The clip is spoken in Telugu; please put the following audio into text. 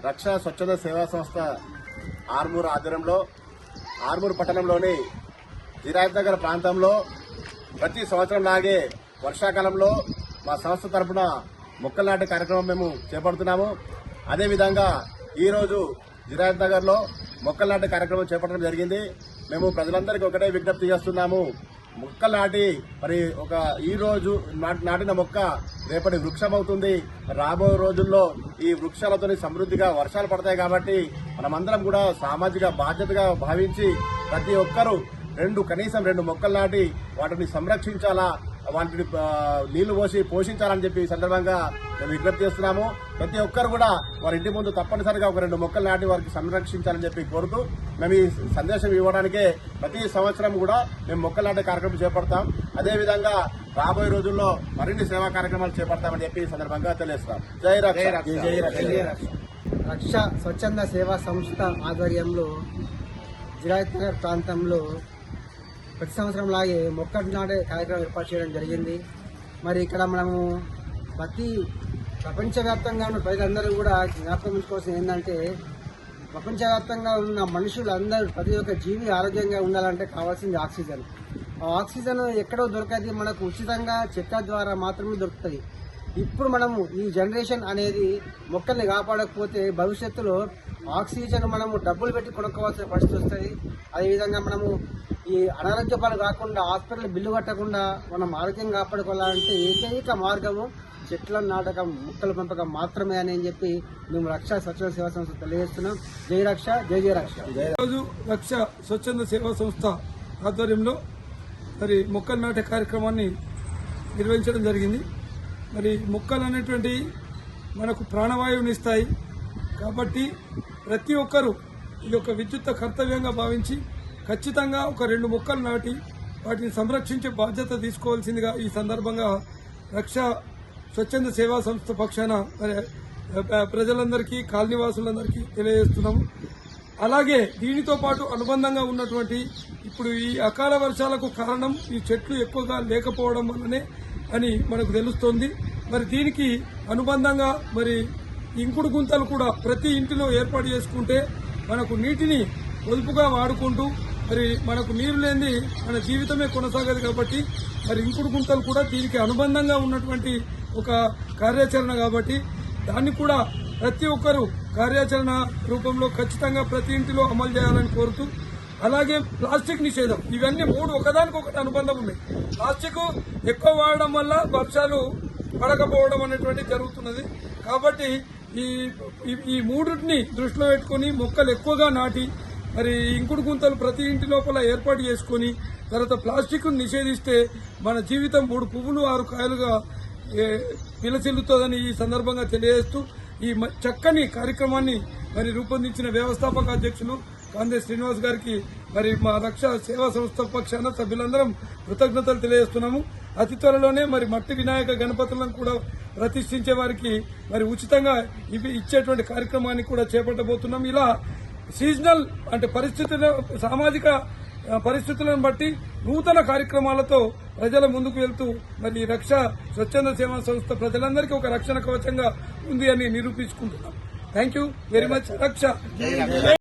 రక్ష స్వచ్ఛంద సేవా సంస్థ ఆర్మూర్ ఆధ్వర్యంలో ఆర్మూర్ పట్టణంలోని జిరాయత్ నగర్ ప్రాంతంలో ప్రతి సంవత్సరం లాగే వర్షాకాలంలో మా సంస్థ తరఫున మొక్కలు నాటే కార్యక్రమం మేము చేపడుతున్నాము. అదేవిధంగా ఈరోజు జిరాయత్ నగర్లో మొక్కలు నాటే కార్యక్రమం చేపట్టడం జరిగింది. మేము ప్రజలందరికీ ఒకటే విజ్ఞప్తి చేస్తున్నాము, మొక్కలు నాటి మరి ఈ రోజు నాటిన మొక్క రేపటి వృక్షం అవుతుంది. రాబోయే రోజుల్లో ఈ వృక్షాలతో సమృద్ధిగా వర్షాలు పడతాయి. కాబట్టి మనమందరం కూడా సామాజిక బాధ్యతగా భావించి ప్రతి ఒక్కరూ కనీసం 2 మొక్కలు నాటి వాటిని సంరక్షించాలా, వాటిని నీళ్లు పోసి పోషించాలని చెప్పి ఈ సందర్భంగా మేము విజ్ఞప్తి చేస్తున్నాము. ప్రతి ఒక్కరు కూడా వారి ఇంటి ముందు తప్పనిసరిగా 2 మొక్కలు నాటి వారికి సంరక్షించాలని చెప్పి కోరుతూ మేము ఈ సందేశం ఇవ్వడానికే ప్రతి సంవత్సరం కూడా మేము మొక్కలు నాటే కార్యక్రమం చేపడతాం. అదేవిధంగా రాబోయే రోజుల్లో మరిన్ని సేవా కార్యక్రమాలు చేపడతామని చెప్పి ఈ సందర్భంగా తెలియజేస్తాం. జై రక్ష. రక్ష స్వచ్ఛంద సేవా సంస్థ ఆధ్వర్యంలో జిరాయత్ నగర్ ప్రాంతంలో ప్రతి సంవత్సరం లాగే మొక్కలు నాటే కార్యక్రమం ఏర్పాటు చేయడం జరిగింది. మరి ఇక్కడ మనము ప్రపంచవ్యాప్తంగా ఉన్న ప్రజలందరూ కూడా జ్ఞాపకం ఉంచుకోవాల్సింది ఏంటంటే, ప్రపంచవ్యాప్తంగా ఉన్న మనుషులందరూ ప్రతి ఒక్క జీవి ఆరోగ్యంగా ఉండాలంటే కావాల్సింది ఆక్సిజన్. ఆ ఆక్సిజన్ ఎక్కడో దొరకది, మనకు ఉచితంగా చెట్ల ద్వారా మాత్రమే దొరుకుతుంది. ఇప్పుడు మనము ఈ జనరేషన్ అనేది మొక్కల్ని కాపాడకపోతే భవిష్యత్తులో ఆక్సిజన్ మనము డబ్బులు పెట్టి కొనుక్కోవాల్సిన పరిస్థితి వస్తుంది. అదేవిధంగా మనము ఈ అనారోగ్య పాలు కాకుండా హాస్పిటల్ బిల్లు కట్టకుండా మనం ఆరోగ్యం కాపాడుకోవాలంటే ఏకైక మార్గము చెట్ల నాటకం, మొక్కల పెంపకం మాత్రమే అని చెప్పి మేము రక్ష స్వచ్ఛంద సేవా సంస్థ తెలియజేస్తున్నాం. జై రక్ష, జై జై రక్ష. ఈరోజు రక్ష స్వచ్ఛంద సేవా సంస్థ ఆధ్వర్యంలో మరి మొక్కలు నాటే కార్యక్రమాన్ని నిర్వహించడం జరిగింది. మరి మొక్కలు అనేటువంటి మనకు ప్రాణవాయువుని ఇస్తాయి. కాబట్టి ప్రతి ఒక్కరూ ఇది ఒక విద్యుత్ కర్తవ్యంగా భావించి ఖచ్చితంగా 2 మొక్కలు నాటి వాటిని సంరక్షించే బాధ్యత తీసుకోవాల్సిందిగా ఈ సందర్భంగా రక్ష స్వచ్ఛంద సేవా సంస్థ పక్షాన మరి ప్రజలందరికీ, కాలనీవాసులందరికీ తెలియజేస్తున్నాము. అలాగే దీనితో పాటు అనుబంధంగా ఉన్నటువంటి ఇప్పుడు ఈ అకాల వర్షాలకు కారణం ఈ చెట్లు ఎక్కువగా లేకపోవడం వల్లనే అని మనకు తెలుస్తోంది. మరి దీనికి అనుబంధంగా మరి ఇంకుడు గుంతలు కూడా ప్రతి ఇంటిలో ఏర్పాటు చేసుకుంటే మనకు నీటిని పొదుపుగా వాడుకుంటూ మరి మనకు నీరు లేని మన జీవితమే కొనసాగదు. కాబట్టి మరి ఇంకుడు గుంతలు కూడా దీనికి అనుబంధంగా ఉన్నటువంటి ఒక కార్యాచరణ. కాబట్టి దాన్ని కూడా ప్రతి ఒక్కరూ కార్యాచరణ రూపంలో ఖచ్చితంగా ప్రతి ఇంటిలో అమలు చేయాలని కోరుతూ, అలాగే ప్లాస్టిక్ నిషేధం, ఇవన్నీ 3 ఒకదానికొకటి అనుబంధం ఉన్నాయి. ప్లాస్టిక్ ఎక్కువ వాడడం వల్ల వర్షాలు పడకపోవడం అనేటువంటి జరుగుతున్నది. కాబట్టి ఈ 3టిని దృష్టిలో పెట్టుకుని మొక్కలు ఎక్కువగా నాటి మరి ఇంకుడు గుంతలు ప్రతి ఇంటి లోపల ఏర్పాటు చేసుకుని తర్వాత ప్లాస్టిక్ నిషేధిస్తే మన జీవితం 3 పువ్వులు 6 కాయలుగా విలసిల్లుతుందని ఈ సందర్భంగా తెలియజేస్తూ ఈ చక్కని కార్యక్రమాన్ని మరి రూపొందించిన వ్యవస్థాపక అధ్యక్షులు కాందే శ్రీనివాస్ గారికి మరి మా రక్ష సేవా సంస్థ పక్షాన సభ్యులందరం కృతజ్ఞతలు తెలియజేస్తున్నాము. అతి త్వరలోనే మరి మట్టి వినాయక గణపతులను కూడా ప్రతిష్ఠించే వారికి మరి ఉచితంగా ఇచ్చేటువంటి కార్యక్రమాన్ని కూడా చేపట్టబోతున్నాం. ఇలా సీజనల్ అంటే సామాజిక పరిస్థితులను బట్టి నూతన కార్యక్రమాలతో ప్రజల ముందుకు వెళ్తూ మరి రక్ష స్వచ్ఛంద సేవా సంస్థ ప్రజలందరికీ ఒక రక్షణ కవచంగా ఉంది అని నిరూపించుకుంటున్నాం. Thank you very much. రక్ష.